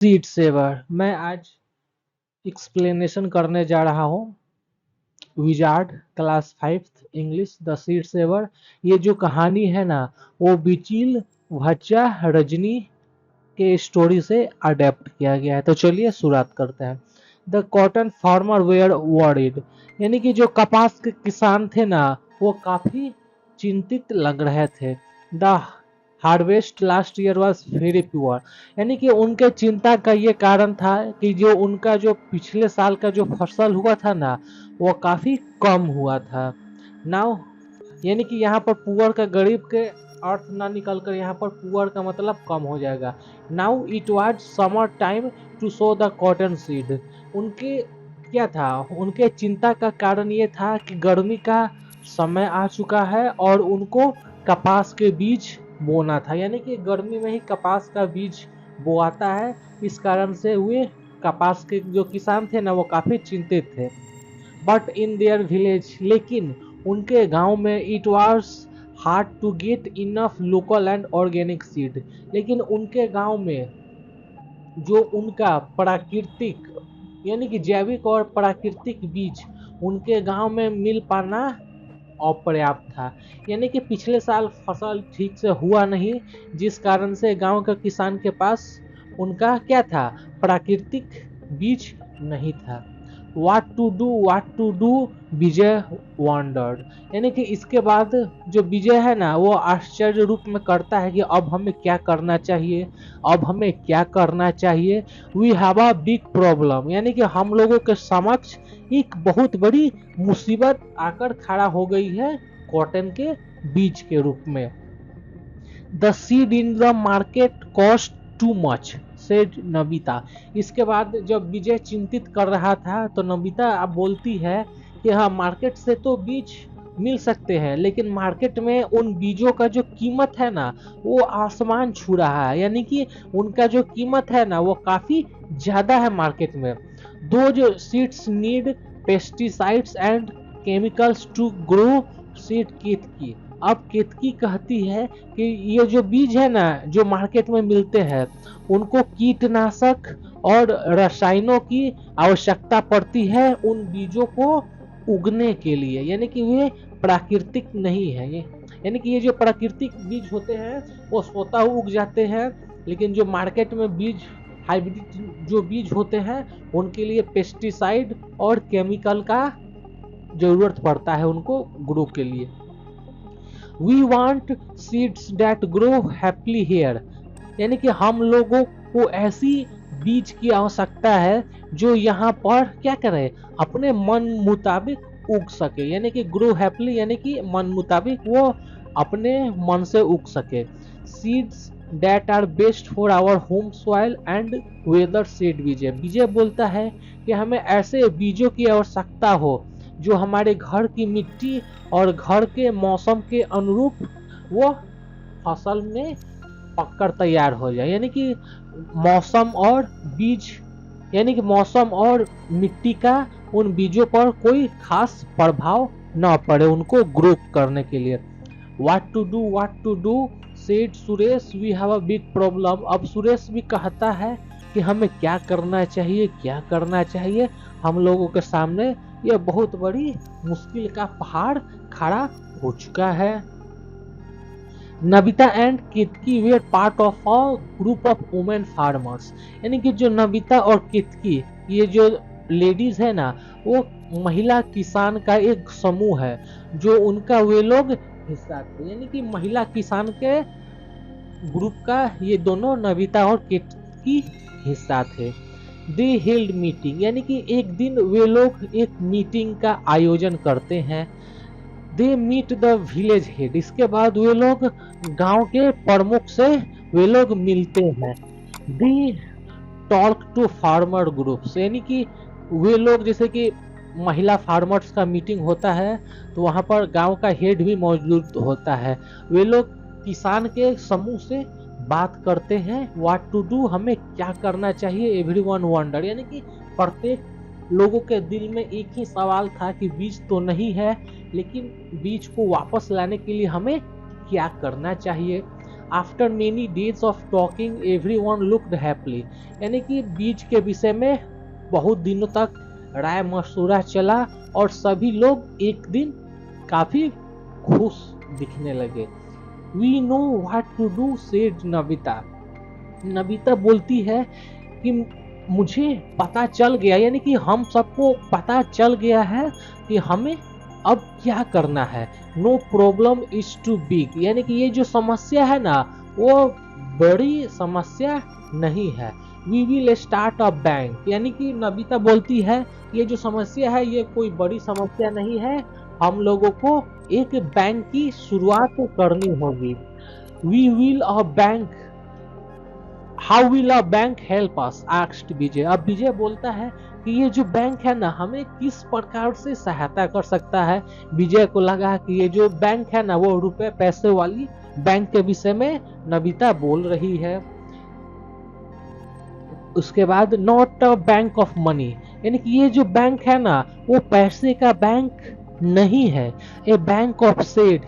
Seed saver मैं आज explanation करने जा रहा हूँ। Wizard class 5 English the seed saver. ये जो कहानी है ना, वो बिचिल भच्चा रजनी के स्टोरी से अडेप्ट किया गया है। तो चलिए शुरुआत करते हैं। The cotton farmer were worried, यानी कि जो कपास के किसान थे ना, वो काफी चिंतित लग रहे थे। The harvest last year was very poor, यानी कि उनके चिंता का ये कारण था कि जो उनका जो पिछले साल का जो फसल हुआ था ना, वो काफी कम हुआ था। नाउ यानी कि यहाँ पर पुअर का गरीब के अर्थ ना निकल कर यहाँ पर पुअर का मतलब कम हो जाएगा। Now it was summer time to sow the cotton seed. उनके क्या था, उनके चिंता का कारण ये था कि गर्मी का समय आ चुका है और उनको कपास के बीज बोना था, यानी कि गर्मी में ही कपास का बीज बोआता है। इस कारण से वे कपास के जो किसान थे ना, वो काफी चिंतित थे। बट इन देयर विलेज, लेकिन उनके गांव में it was hard to get enough local and organic seed. लेकिन उनके गांव में जो उनका प्राकृतिक यानी कि जैविक और प्राकृतिक बीज उनके गांव में मिल पाना अपर्याप्त था। यानी कि पिछले साल फसल ठीक से हुआ नहीं, जिस कारण से गांव के किसान के पास उनका क्या था, प्राकृतिक बीज नहीं था। वाट टू डू विजय वॉन्डर्ड, यानी कि इसके बाद जो विजय है ना, वो आश्चर्य रूप में करता है कि अब हमें क्या करना चाहिए, अब हमें क्या करना चाहिए। We have a big problem, यानी कि हम लोगों के समक्ष एक बहुत बड़ी मुसीबत आकर खड़ा हो गई है कॉटन के बीज के रूप में। The seed in the market cost too much, said Nabita. इसके बाद जब विजय चिंतित कर रहा था तो नबिता अब बोलती है कि हाँ, मार्केट से तो बीज मिल सकते हैं, लेकिन मार्केट में उन बीजों का जो कीमत है ना, वो आसमान छू रहा है। यानी कि उनका जो कीमत है ना, वो काफी ज्यादा है मार्केट में। दो जो seeds need pesticides and chemicals to grow, said Ketaki. अब केतकी कहती है कि ये जो बीज है ना, जो मार्केट में मिलते हैं, उनको कीटनाशक और रसायनों की आवश्यकता पड़ती है उन बीजों को उगने के लिए, यानी कि वे प्राकृतिक नहीं है। ये यानी कि ये जो प्राकृतिक बीज होते हैं वो स्वतः उग जाते हैं, लेकिन जो मार्केट में बीज हाइब्रिड जो बीज होते हैं, उनके लिए पेस्टिसाइड और केमिकल का जरूरत पड़ता है उनको ग्रो के लिए। We want seeds that grow happily here, यानी कि हम लोगों को ऐसी बीज की आवश्यकता है जो यहाँ पर क्या करे, अपने मन मुताबिक उग सके। यानी कि ग्रो हैप्पीली, यानी कि मन मुताबिक वो अपने मन से उग सके। Seeds that are best for our home soil and weather, said Vijay. Vijay बोलता है कि हमें ऐसे बीजों की आवश्यकता हो जो हमारे घर की मिट्टी और घर के मौसम के अनुरूप वो फसल में पककर तैयार हो जाए। यानी कि मौसम और बीज, यानी कि मौसम और मिट्टी का उन बीजों पर कोई खास प्रभाव न पड़े उनको ग्रो करने के लिए। What to do said Suresh, we have a big problem. अब सुरेश भी कहता है कि हमें क्या करना चाहिए, क्या करना चाहिए। हम लोगों के सामने यह बहुत बड़ी मुश्किल का पहाड़ खड़ा हो चुका है। Nabita and Ketaki were part of a group of women farmers, यानी कि जो नबिता और केतकी, ये जो लेडीज है ना, वो महिला किसान का एक समूह है जो उनका वे लोग हिस्सा थे। यानी कि महिला किसान के ग्रुप का ये दोनों नबिता और केतकी हिस्सा थे। दे हेल्ड मीटिंग, यानी कि एक दिन वे लोग एक मीटिंग का आयोजन करते हैं। They meet the village head, इसके बाद वे लोग गांव के प्रमुख से वे लोग मिलते हैं। They talk to farmer groups, यानी कि वे लोग जैसे कि महिला फार्मर्स का मीटिंग होता है तो वहां पर गांव का हेड भी मौजूद होता है। वे लोग किसान के समूह से बात करते हैं। व्हाट टू डू, हमें क्या करना चाहिए। एवरीवन वंडर, यानी कि प्रत्येक लोगों के दिल में एक ही सवाल था कि बीज तो नहीं है, लेकिन बीज को वापस लाने के लिए हमें क्या करना चाहिए। After many days of talking everyone looked happily. यानी कि बीज के विषय में बहुत दिनों तक राय मशवरा चला और सभी लोग एक दिन काफी खुश दिखने लगे। We know what to do said Nabita. Nabita बोलती है कि मुझे पता चल गया, यानी कि हम सबको पता चल गया है कि हमें अब क्या करना है। No problem is too big, यानी कि ये जो समस्या है ना वो बड़ी समस्या नहीं है। We will start a bank, यानी कि नबिता बोलती है ये जो समस्या है ये कोई बड़ी समस्या नहीं है, हम लोगों को एक बैंक की शुरुआत करनी होगी। We will a bank, how will a bank help us asked Vijay. अब विजय बोलता है कि ये जो बैंक है ना हमें किस प्रकार से सहायता कर सकता है। विजय को लगा कि ये जो बैंक है ना वो रुपए पैसे वाली बैंक के विषय में नबिता बोल रही है। उसके बाद not a bank of money, यानी कि ये जो बैंक है ना वो पैसे का बैंक नहीं है, ए बैंक ऑफ सेड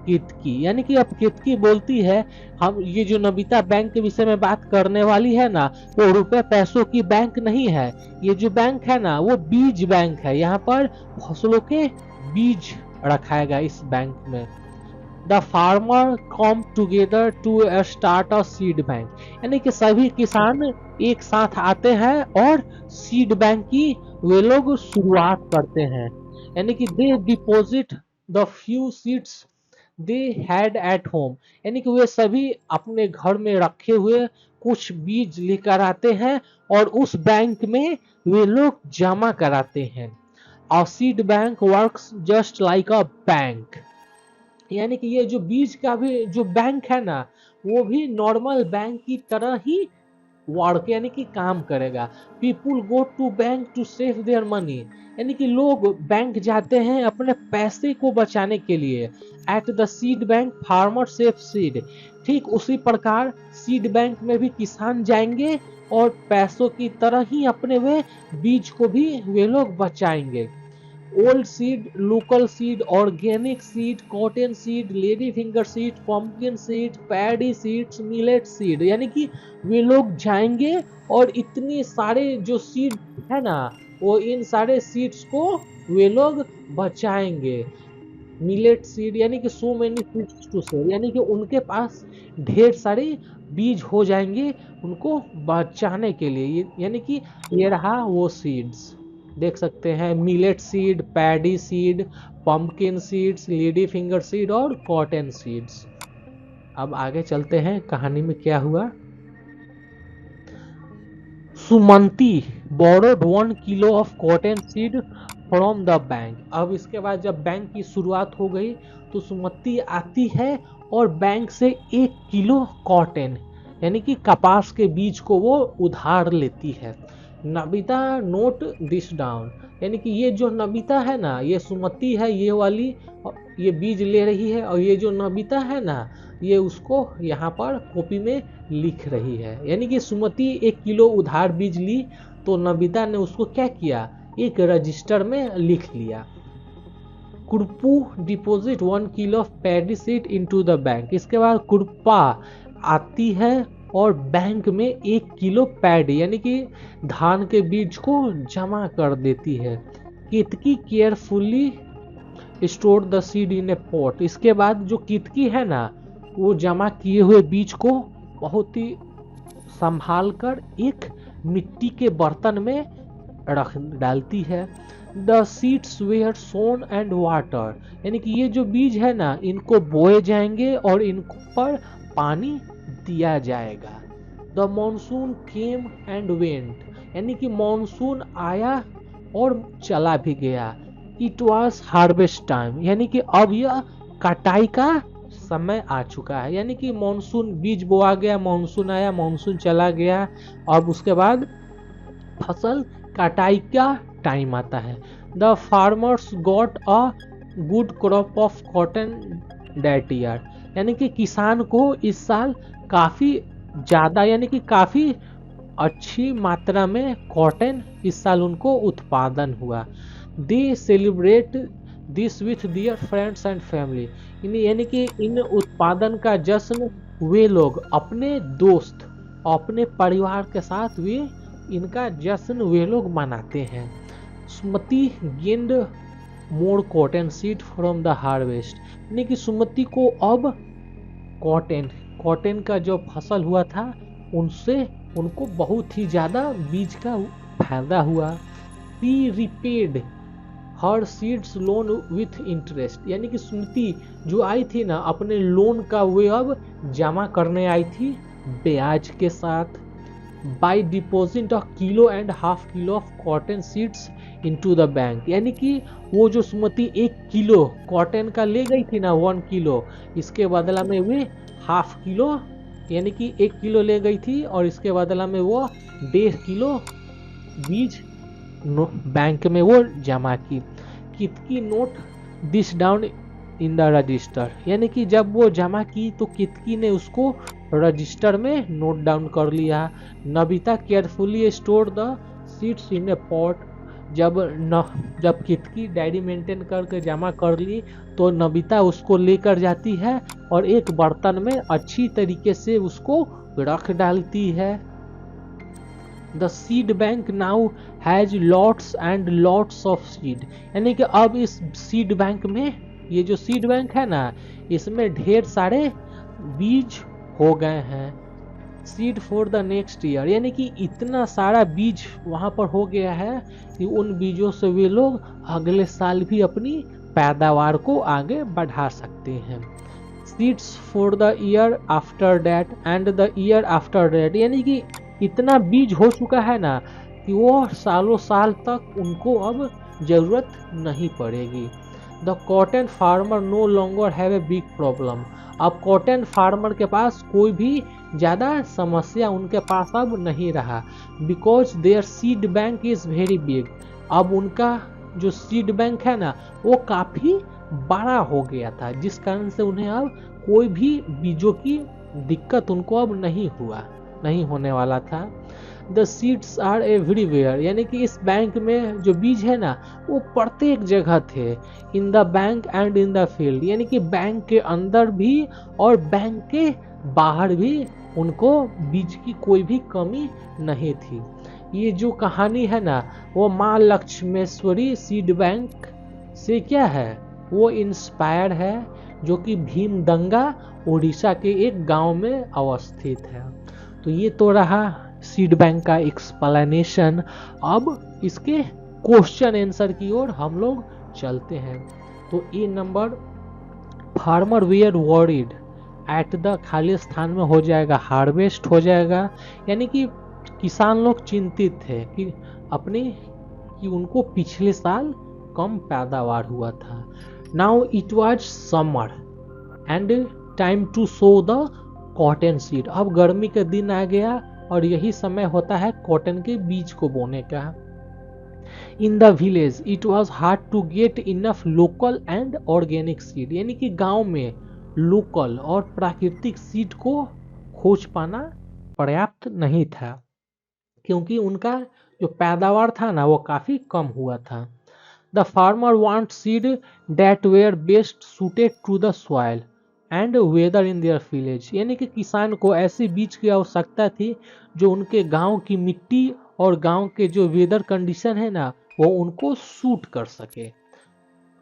केतकी। यानी कि अब केतकी बोलती है हम ये जो नबिता बैंक के विषय में बात करने वाली है ना वो रुपए पैसों की बैंक नहीं है, ये जो बैंक है ना वो बीज बैंक है, यहाँ पर फसलों के बीज रखाएगा इस बैंक में। The farmer come together to start a seed bank, यानी कि सभी किसान एक साथ आते हैं और सीड बैंक की वे लोग शुरुआत करते हैं। यानी कि they deposit the few seeds they had at home, यानी कि वे सभी अपने घर में रखे हुए कुछ बीज लेकर आते हैं और उस बैंक में वे लोग जमा कराते हैं। अ seed bank works just like अ बैंक, यानी कि ये जो बीज का भी जो बैंक है ना वो भी नॉर्मल बैंक की तरह ही वर्क यानी कि काम करेगा। People go to bank to save their money, यानी कि लोग बैंक जाते हैं अपने पैसे को बचाने के लिए। At the seed bank farmer save seed, ठीक उसी प्रकार सीड बैंक में भी किसान जाएंगे और पैसों की तरह ही अपने वे बीज को भी वे लोग बचाएंगे। Old seed, local seed, organic seed, cotton seed, lady finger seed, pumpkin seed, paddy seeds, millet seed, यानी कि वे लोग जाएंगे और इतनी सारे जो सीड है ना वो इन सारे सीड्स को वे लोग बचाएंगे। मिलेट सीड यानी कि so many seeds to save, यानी कि उनके पास ढेर सारे बीज हो जाएंगे उनको बचाने के लिए। यानी कि ये रहा वो सीड्स, देख सकते हैं millet seed, paddy seed, pumpkin seeds, lady finger seed और कॉटन सीड्स। अब आगे चलते हैं कहानी में क्या हुआ। Sumanti borrowed 1 kilo of cotton seed from the bank. अब इसके बाद जब बैंक की शुरुआत हो गई तो सुमंती आती है और बैंक से 1 किलो कॉटन यानी कि कपास के बीज को वो उधार लेती है। नबिता नोट दिस डाउन, यानी कि ये जो नबिता है ना ये सुमति है ये वाली, ये बीज ले रही है और ये जो नबिता है ना ये उसको यहाँ पर कॉपी में लिख रही है। यानी कि सुमति 1 किलो उधार बीज ली तो नबिता ने उसको क्या किया एक रजिस्टर में लिख लिया। Kurpu deposit 1 kilo of paddy seed into the bank. इसके बाद कुरपा आती है और बैंक में 1 किलो पैडी यानी कि धान के बीज को जमा कर देती है। Ketaki carefully store the seed in a pot. इसके बाद जो केतकी है ना वो जमा किए हुए बीज को बहुत ही संभाल कर एक मिट्टी के बर्तन में रख डालती है। The seeds were sown and water, यानी कि ये जो बीज है ना इनको बोए जाएंगे और इन पर पानी दिया जाएगा। The monsoon came and went, यानी कि मॉनसून आया और चला भी गया। इट वॉज हार्वेस्ट टाइम, यानी कि अब यह कटाई का समय आ चुका है। यानी कि मॉनसून बीज बोआ गया, मॉनसून आया, मॉनसून चला गया, अब उसके बाद फसल कटाई का टाइम आता है। The farmers got a good crop of cotton that year, यानी कि किसान को इस साल काफी ज्यादा यानी कि काफी अच्छी मात्रा में कॉटन इस साल उनको उत्पादन हुआ। They celebrate this with their friends and family, यानी कि इन उत्पादन का जश्न वे लोग अपने दोस्त अपने परिवार के साथ वे इनका जश्न वे लोग मनाते हैं। सुमति गेंद more cotton seed from the harvest, यानी कि सुमति को अब कॉटन कॉटन का जो फसल हुआ था उनसे उनको बहुत ही ज़्यादा बीज का फायदा हुआ। She repaid her seeds loan with interest, यानी कि सुमति जो आई थी ना अपने लोन का वे अब जमा करने आई थी ब्याज के साथ। By deposit of 1.5 kilo of cotton seeds into the bank, यानी कि वो जो सुमति 1 किलो कॉटन का ले गई थी ना 1 किलो, इसके बदला में वे हाफ किलो यानी कि 1 किलो ले गई थी और इसके बदला में वो 1.5 किलो बीज बैंक में वो जमा की। कितकी note this down in the register, यानी कि जब वो जमा की तो कितकी ने उसको रजिस्टर में नोट डाउन कर लिया। Nabita carefully store the seeds in a pot, जब कितकी डायरी मेंटेन करके जमा कर ली तो नबिता उसको लेकर जाती है और एक बर्तन में अच्छी तरीके से उसको रख डालती है। The seed bank now has lots and lots of seed, यानी कि अब इस सीड बैंक में, ये जो सीड बैंक है ना इसमें ढेर सारे बीज हो गए हैं। Seed for the next year, यानी कि इतना सारा बीज वहां पर हो गया है कि उन बीजों से वे लोग अगले साल भी अपनी पैदावार को आगे बढ़ा सकते हैं। Seeds for the year after that and the year after that, यानी कि इतना बीज हो चुका है ना कि वो सालों साल तक उनको अब जरूरत नहीं पड़ेगी। The cotton farmer no longer have a big problem, अब कॉटन फार्मर के पास कोई भी ज़्यादा समस्या उनके पास अब नहीं रहा। Because there seed bank is very big, अब उनका जो सीड बैंक है ना वो काफ़ी बड़ा हो गया था, जिस कारण से उन्हें अब कोई भी बीजों की दिक्कत उनको अब नहीं होने वाला था। द सीड्स आर एवरीवेयर, यानी कि इस बैंक में जो बीज है ना वो प्रत्येक जगह थे। In the bank and in the field, यानी कि बैंक के अंदर भी और बैंक के बाहर भी उनको बीज की कोई भी कमी नहीं थी। ये जो कहानी है ना वो माँ लक्ष्मेश्वरी सीड बैंक से क्या है वो इंस्पायर है, जो कि भीमदंगा उड़ीसा के एक गांव में अवस्थित है। तो ये तो रहा सीड बैंक का एक्सप्लेनेशन। अब इसके क्वेश्चन आंसर की ओर हम लोग चलते हैं। तो A number farmer were worried at the खाली स्थान में हो जाएगा हार्वेस्ट हो जाएगा, यानी कि किसान लोग चिंतित थे कि उनको पिछले साल कम पैदावार हुआ था। Now it was summer and time to sow the cotton seed, अब गर्मी का दिन आ गया और यही समय होता है कॉटन के बीज को बोने का। In the village it was hard to get enough local and organic seed, यानी कि गांव में लोकल और प्राकृतिक सीड को खोज पाना पर्याप्त नहीं था, क्योंकि उनका जो पैदावार था ना वो काफी कम हुआ था। The farmer want seed that were best suited to the soil and weather in their village, यानी कि किसान को ऐसे बीज की आवश्यकता थी जो उनके गांव की मिट्टी और गांव के जो वेदर कंडीशन है ना वो उनको सूट कर सके।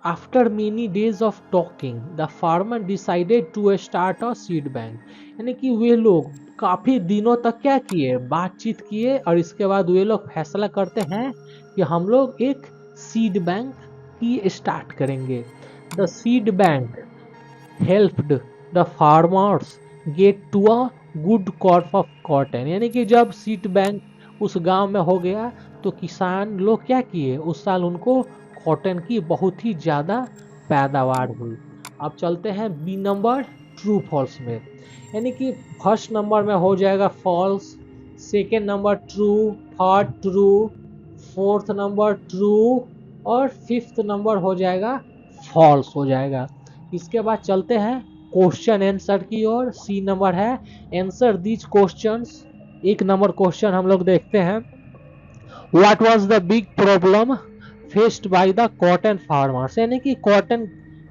After many days of talking the farmer decided to start a seed bank, यानी कि वे लोग काफी दिनों तक क्या किए बातचीत किए और इसके बाद वे लोग फैसला करते हैं कि हम लोग एक सीड बैंक की स्टार्ट करेंगे। The seed bank helped the farmers get to a good crop of cotton, यानी कि जब सीड बैंक उस गांव में हो गया तो किसान लोग क्या किए उस साल उनको कॉटन की बहुत ही ज़्यादा पैदावार हुई। अब चलते हैं बी नंबर ट्रू फॉल्स में, यानी कि फर्स्ट नंबर में हो जाएगा false, second number true, third true, fourth number true और फिफ्थ नंबर हो जाएगा फॉल्स हो जाएगा। इसके बाद चलते हैं क्वेश्चन आंसर की ओर। सी नंबर है आंसर दीज क्वेश्चंस। एक नंबर क्वेश्चन हम लोग देखते हैं, what was the big problem faced by the cotton farmers, यानी कि कॉटन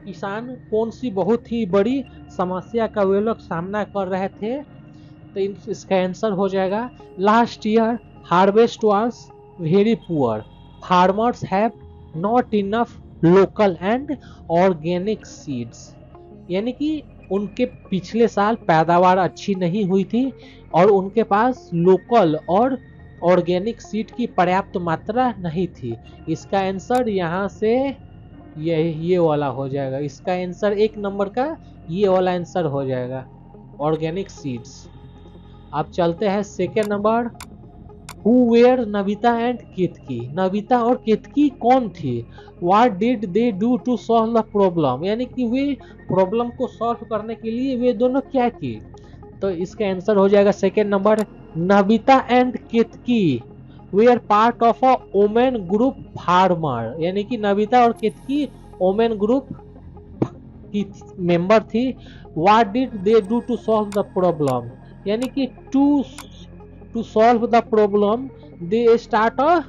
किसान कौन सी बहुत ही बड़ी समस्या का वे लोग सामना कर रहे थे, तो इसका आंसर हो जाएगा last year harvest was very poor, farmers have not enough local and organic seeds. यानी कि उनके पिछले साल पैदावार अच्छी नहीं हुई थी और उनके पास लोकल और ऑर्गेनिक सीड की पर्याप्त मात्रा नहीं थी। इसका आंसर यहाँ से ये वाला हो जाएगा। इसका आंसर एक नंबर का ये वाला आंसर हो जाएगा, ऑर्गेनिक सीड्स। अब चलते हैं second number, who were Navita and Ketaki. Navita और केतकी कौन थी? What did they do to solve the problem, यानी कि वे प्रॉब्लम को सॉल्व करने के लिए वे दोनों क्या किए? तो इसका आंसर हो जाएगा second number, Navita and Ketki were part of a women group farmer. यानी कि नविता और केतकी वोमेन ग्रुप की मेंबर थी। What did they do to solve the problem, यानी कि to solve the problem they start a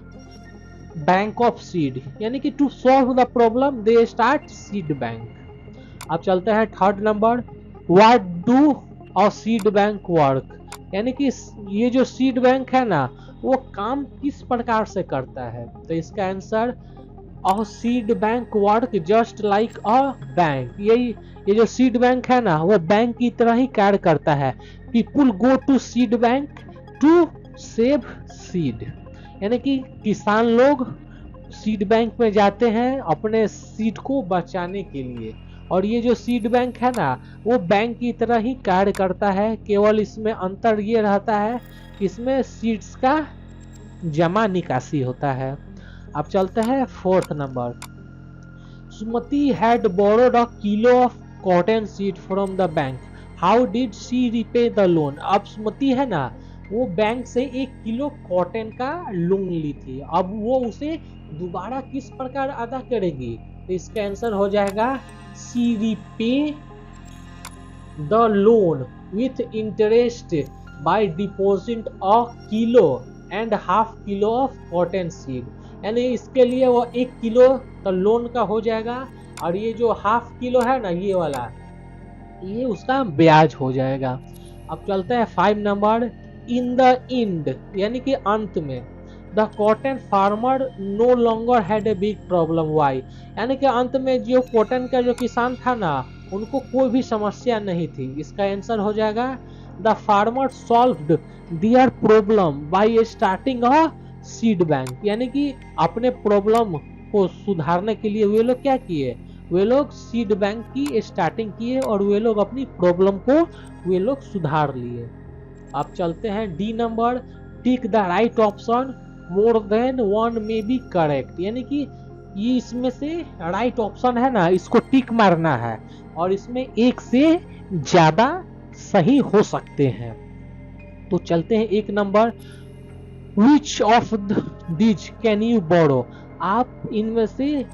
bank of seed, यानी कि to solve the problem they start seed bank. अब चलते हैं third number, what do a seed bank work, यानी कि ये जो सीड बैंक है ना वो काम किस प्रकार से करता है? तो इसका answer, a seed bank work just like a bank. ये जो सीड बैंक है ना वो बैंक की तरह ही कार्य करता है। People go to seed bank to save seed, यानी कि किसान लोग सीड बैंक में जाते हैं अपने सीड को बचाने के लिए। और ये जो सीड बैंक है ना वो बैंक की तरह ही कार्य करता है, केवल इसमें अंतर ये रहता है इसमें सीड्स का जमा निकासी होता है। अब चलते हैं fourth number, Sumati had borrowed a kilo of cotton seed from the bank, how did she repay the loan. अब सुमति है ना वो बैंक से 1 किलो कॉटन का लोन ली थी, अब वो उसे दोबारा किस प्रकार अदा करेगी? तो इसका आंसर हो जाएगा, she repay the loan with interest by deposit a kilo and half kilo of cotton seed. यानी इसके लिए वो 1 किलो तो लोन का हो जाएगा और ये जो हाफ किलो है ना ये वाला ये उसका ब्याज हो जाएगा। अब चलते हैं 5 नंबर, इन द एंड, यानी कि अंत में, the cotton farmer no longer had a big problem, why, यानी कि अंत में जो कॉटन का जो किसान था ना उनको कोई भी समस्या नहीं थी। इसका आंसर हो जाएगा, the farmer solved their problem bye starting a seed bank, यानी कि अपने प्रॉब्लम को सुधारने के लिए वे लोग क्या किए? वे लोग सीड बैंक की स्टार्टिंग किए और वे लोग अपनी प्रॉब्लम को वे लोग सुधार लिए। अब चलते हैं D number, tick the right option, more than one may be correct, यानी कि ये इसमें से राइट ऑप्शन है ना इसको टिक मारना है और इसमें एक से ज्यादा सही हो सकते हैं। तो चलते हैं 1 number, which of these can you borrow, आप इनमें से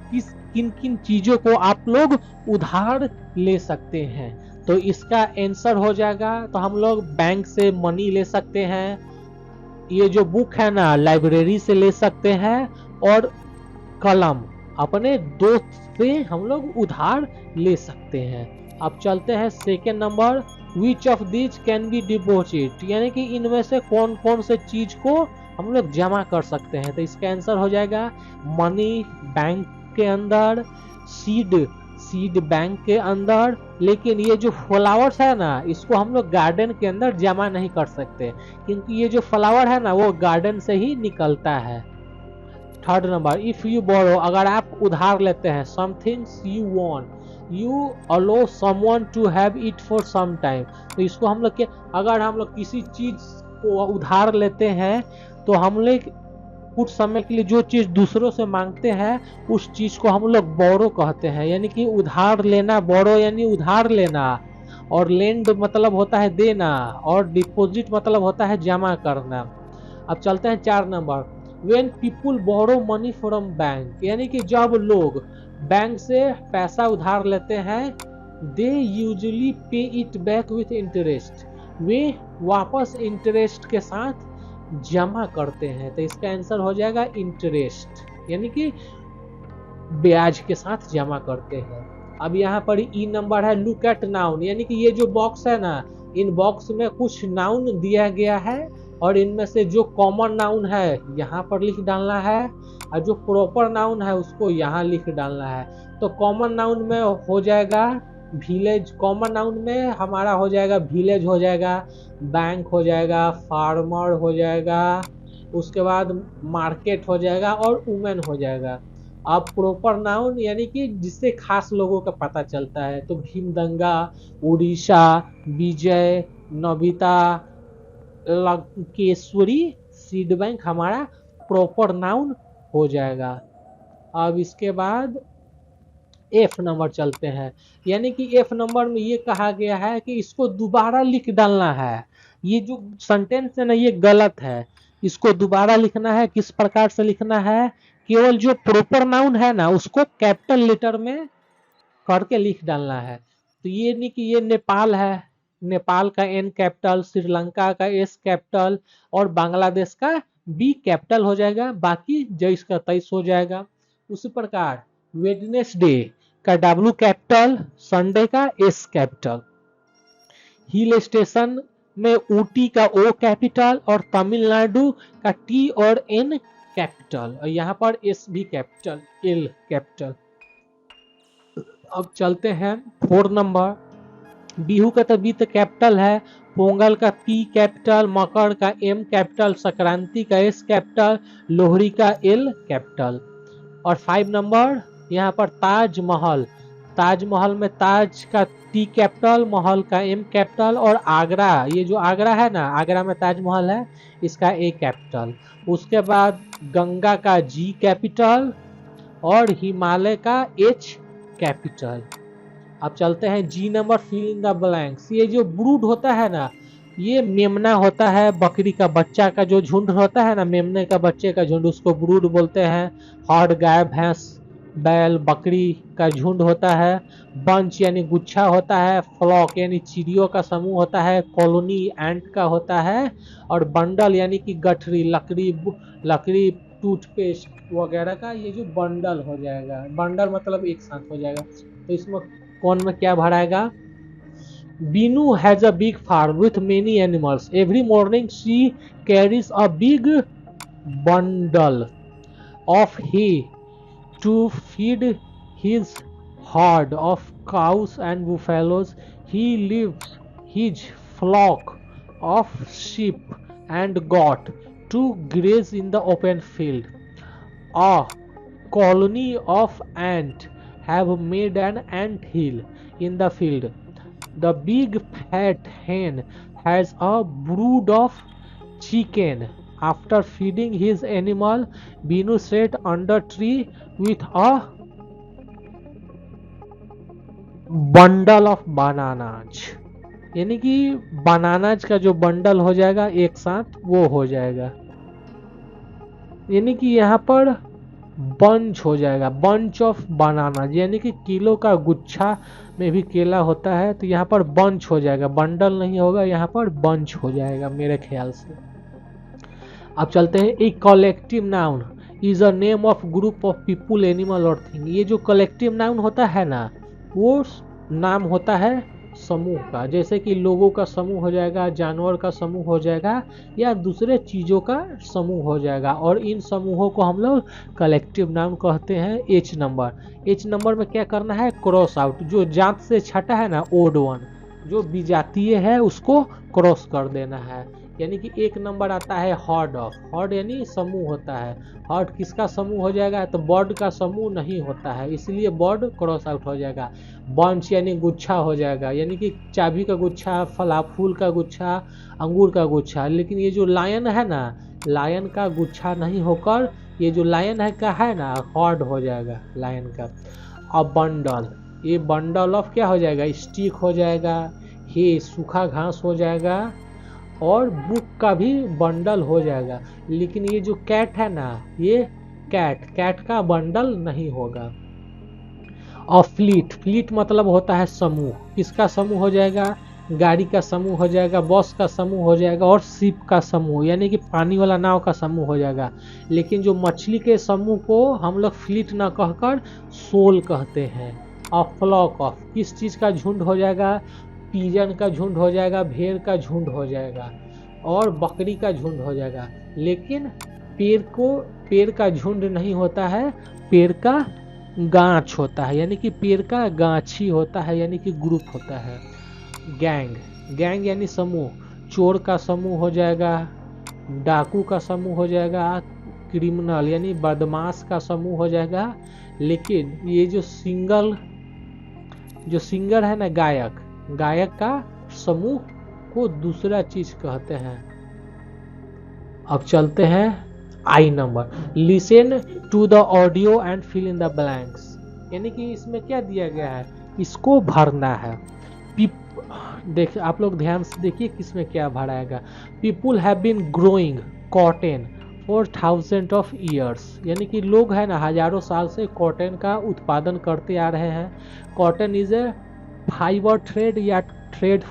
किन किन चीजों को आप लोग उधार ले सकते हैं? तो इसका आंसर हो जाएगा, तो हम लोग बैंक से मनी ले सकते हैं, ये जो बुक है ना लाइब्रेरी से ले सकते हैं और कलम अपने दोस्त से हम लोग उधार ले सकते हैं। अब चलते हैं second number, which of this can be deposit, यानी कि इनमें से कौन कौन से चीज को हम लोग जमा कर सकते हैं? तो इसका आंसर हो जाएगा, मनी बैंक के अंदर, सीड बैंक के अंदर, लेकिन ये जो फ्लावर्स है ना इसको हम लोग गार्डन के अंदर जमा नहीं कर सकते क्योंकि ये जो फ्लावर है ना वो गार्डन से ही निकलता है। Third number, if you borrow, अगर आप उधार लेते हैं, somethings you want, you allow someone to have it for some time, तो इसको हम लोग के, अगर हम लोग किसी चीज को उधार लेते हैं तो हम लोग कुछ समय के लिए जो चीज दूसरों से मांगते हैं उस चीज को हम लोग बोरो कहते हैं, यानी कि उधार लेना, बोरो यानी उधार लेना, और लेंड मतलब होता है देना और डिपॉजिट मतलब होता है जमा करना। अब चलते हैं 4 number, when people borrow money from bank, यानी कि जब लोग बैंक से पैसा उधार लेते हैं, दे यूजुअली पे इट बैक विथ इंटरेस्ट, वे वापस इंटरेस्ट के साथ जमा करते हैं। तो इसका आंसर हो जाएगा इंटरेस्ट, यानी कि ब्याज के साथ जमा करते हैं। अब यहाँ पर ई नंबर है लुक एट नाउन, यानी कि ये जो बॉक्स है ना, इन बॉक्स में कुछ नाउन दिया गया है और इनमें से जो कॉमन नाउन है यहाँ पर लिख डालना है और जो प्रॉपर नाउन है उसको यहाँ लिख डालना है। तो कॉमन नाउन में हो जाएगा विलेज, कॉमन नाउन में हमारा हो जाएगा विलेज हो जाएगा, बैंक हो जाएगा, फार्मर हो जाएगा, उसके बाद मार्केट हो जाएगा और वुमेन हो जाएगा। अब प्रॉपर नाउन यानी कि जिससे खास लोगों का पता चलता है, तो भीमदंगा, उड़ीसा, विजय, नबिता, लंकेश्वरी, सीड बैंक हमारा प्रॉपर नाउन हो जाएगा। अब इसके बाद एफ नंबर चलते हैं, यानी कि एफ नंबर में ये कहा गया है कि इसको दोबारा लिख डालना है। ये जो सेंटेंस है ना ये गलत है, इसको दोबारा लिखना है। किस प्रकार से लिखना है, केवल जो प्रॉपर नाउन है ना उसको कैपिटल लेटर में करके लिख डालना है। तो ये नहीं कि ये नेपाल है, नेपाल का एन कैपिटल, श्रीलंका का एस कैपिटल और बांग्लादेश का बी कैपिटल हो जाएगा, बाकी जैस का तैस हो जाएगा। उसी प्रकार वेडनेसडे का डब्ल्यू कैपिटल, संडे का एस कैपिटल, हिल स्टेशन में ऊटी का ओ कैपिटल और तमिलनाडु का टी और एन कैपिटल, और यहाँ पर एस भी कैपिटल, एल कैपिटल। अब चलते हैं 4 नंबर, बिहू का तो बी तो कैपिटल है, पोंगल का पी कैपिटल, मकर का एम कैपिटल, संक्रांति का एस कैपिटल, लोहड़ी का एल कैपिटल। और 5 नंबर यहाँ पर ताजमहल, ताजमहल में ताज का टी कैपिटल, महल का एम कैपिटल और आगरा, ये जो आगरा है ना, आगरा में ताजमहल है, इसका ए कैपिटल। उसके बाद गंगा का जी कैपिटल और हिमालय का एच कैपिटल। अब चलते हैं G number, fill in the blanks. ये जो ब्रूड होता है ना, ये मेमना होता है, बकरी का बच्चा का जो झुंड होता है ना, मेमने का बच्चे का झुंड, उसको ब्रूड बोलते हैं। हर्ड गाय, भैंस, बैल, बकरी का झुंड होता है। बंच यानी गुच्छा होता है। फ्लॉक यानी चिड़ियों का समूह होता है। कॉलोनी एंट का होता है। और बंडल यानी कि गठरी, लकड़ी टूथपेस्ट वगैरह का ये जो बंडल हो जाएगा, बंडल मतलब एक साथ हो जाएगा। तो इसमें कौन में क्या भराएगा, Binu has a big farm with many animals, every morning she carries a big bundle of hay to feed his herd of cows and buffaloes. He leaves his flock of sheep and goat to graze in the open field. A colony of ants have made an ant hill in the field. The big fat hen has a brood of chicken. After feeding his animal, Binu sat under tree with a bundle of bananas. यानी कि bananas का जो bundle हो जाएगा एक साथ वो हो जाएगा, यानी कि यहाँ पर बंच हो जाएगा, बंच ऑफ बनाना, यानी कि किलो का गुच्छा में भी केला होता है, तो यहाँ पर बंच हो जाएगा, बंडल नहीं होगा, यहाँ पर बंच हो जाएगा मेरे ख्याल से। अब चलते हैं, एक collective noun is a name of group of people, animal और थिंग। ये जो कलेक्टिव नाउन होता है ना, वो नाम होता है समूह का, जैसे कि लोगों का समूह हो जाएगा, जानवर का समूह हो जाएगा, या दूसरे चीज़ों का समूह हो जाएगा, और इन समूहों को हम लोग कलेक्टिव नाउन कहते हैं। एच नंबर, एच नंबर में क्या करना है, क्रॉस आउट, जो जात से छटा है ना, ओड वन, जो विजातीय है उसको क्रॉस कर देना है। यानी कि एक नंबर आता है हर्ड ऑफ, हर्ड यानी समूह होता है, हर्ड किसका समूह हो जाएगा, तो बर्ड का समूह नहीं होता है, इसलिए बर्ड क्रॉस आउट हो जाएगा। बंच यानी गुच्छा हो जाएगा, यानी कि चाबी का गुच्छा, फूल का गुच्छा, अंगूर का गुच्छा। लेकिन ये जो लायन है ना, लायन का गुच्छा नहीं होकर ये जो लायन है का है ना, हर्ड हो जाएगा लायन का। अब बंडल, ये बंडल ऑफ क्या हो जाएगा, स्टिक हो जाएगा, हे सूखा घास हो जाएगा, और बुक का भी बंडल हो जाएगा। लेकिन ये जो कैट है ना, ये कैट का बंडल नहीं होगा। और फ्लीट, फ्लीट मतलब होता है समूह, किसका समूह हो जाएगा, गाड़ी का समूह हो जाएगा, बस का समूह हो जाएगा, और शिप का समूह यानी कि पानी वाला नाव का समूह हो जाएगा। लेकिन जो मछली के समूह को हम लोग फ्लीट ना कहकर सोल कहते हैं, अ फ्लॉक ऑफ, किस चीज का झुंड हो जाएगा? पिजन का झुंड हो जाएगा, भेड़ का झुंड हो जाएगा और बकरी का झुंड हो जाएगा। लेकिन पेड़ को, पेड़ का झुंड नहीं होता है, पेड़ का गांच होता है, यानी कि पेड़ का गांछी होता है, यानी कि ग्रुप होता है। गैंग, गैंग यानी समूह, चोर का समूह हो जाएगा, डाकू का समूह हो जाएगा, क्रिमिनल यानी बदमाश का समूह हो जाएगा। लेकिन ये जो सिंगर है ना, गायक, गायक का समूह को दूसरा चीज कहते हैं। अब चलते हैं I number, listen to the audio and fill in the blanks, यानी कि इसमें क्या दिया गया है, इसको भरना है। देख आप लोग ध्यान से देखिए किसमें क्या भराएगा। People have been growing cotton for thousand of years, यानी कि लोग हैं ना हजारों साल से कॉटन का उत्पादन करते आ रहे हैं। Cotton is a fibre thread या थ्रेड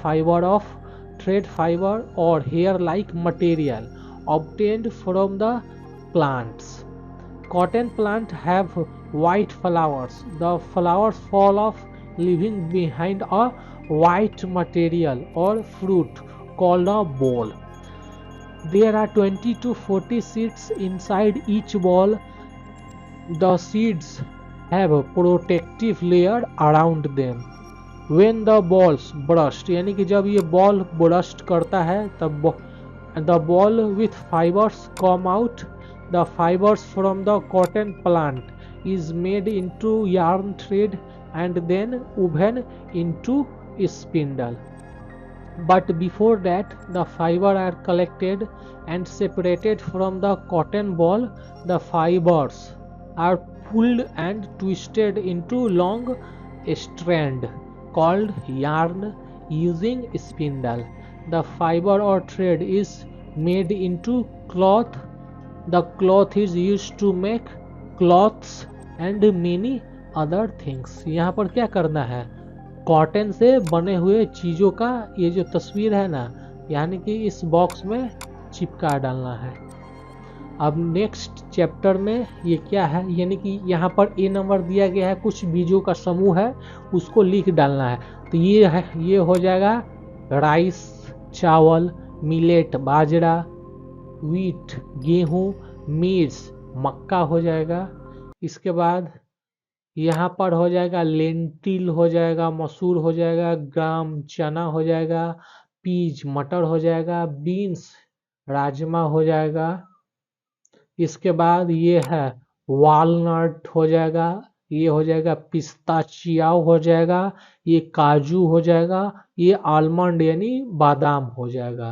फाइबर और hair like material obtained from the plants. Cotton plant have white flowers. The flowers fall off leaving behind a white material or fruit called a ball. There are 20 to 40 seeds inside each ball. The seeds have a protective layer around them. When the balls burst, यानी कि जब ये ball burst करता है तब the ball with fibers come out. The fibers from the cotton plant is made into yarn thread and then woven into a spindle. But before that, the fibers are collected and separated from the cotton ball. The fibers are pulled and twisted into long strand called yarn using spindle. The fiber or thread is made into cloth. The cloth is used to make cloths and many other things. यहाँ पर क्या करना है, cotton से बने हुए चीज़ों का ये जो तस्वीर है ना, यानी कि इस बॉक्स में चिपका डालना है। अब नेक्स्ट चैप्टर में ये क्या है, यानी कि यहाँ पर ए नंबर दिया गया है, कुछ बीजों का समूह है उसको लिख डालना है। तो ये है, ये हो जाएगा राइस चावल, मिलेट बाजरा, वीट गेहूँ, मिर्च मक्का हो जाएगा। इसके बाद यहाँ पर हो जाएगा लेंटिल हो जाएगा, मसूर हो जाएगा, ग्राम चना हो जाएगा, पीज मटर हो जाएगा, बीन्स राजमा हो जाएगा। इसके बाद ये है वालनट हो जाएगा, ये हो जाएगा पिस्ताचियाओ हो जाएगा, ये काजू हो जाएगा, ये आलमंड यानी बादाम हो जाएगा।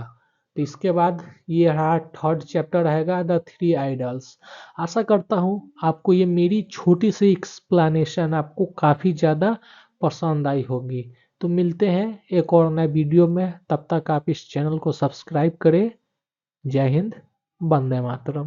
तो इसके बाद ये रहा थर्ड चैप्टर रहेगा द थ्री आइडल्स। आशा करता हूँ आपको ये मेरी छोटी सी एक्सप्लेनेशन आपको काफ़ी ज़्यादा पसंद आई होगी। तो मिलते हैं एक और नए वीडियो में, तब तक आप इस चैनल को सब्सक्राइब करें। जय हिंद, वंदे मातरम।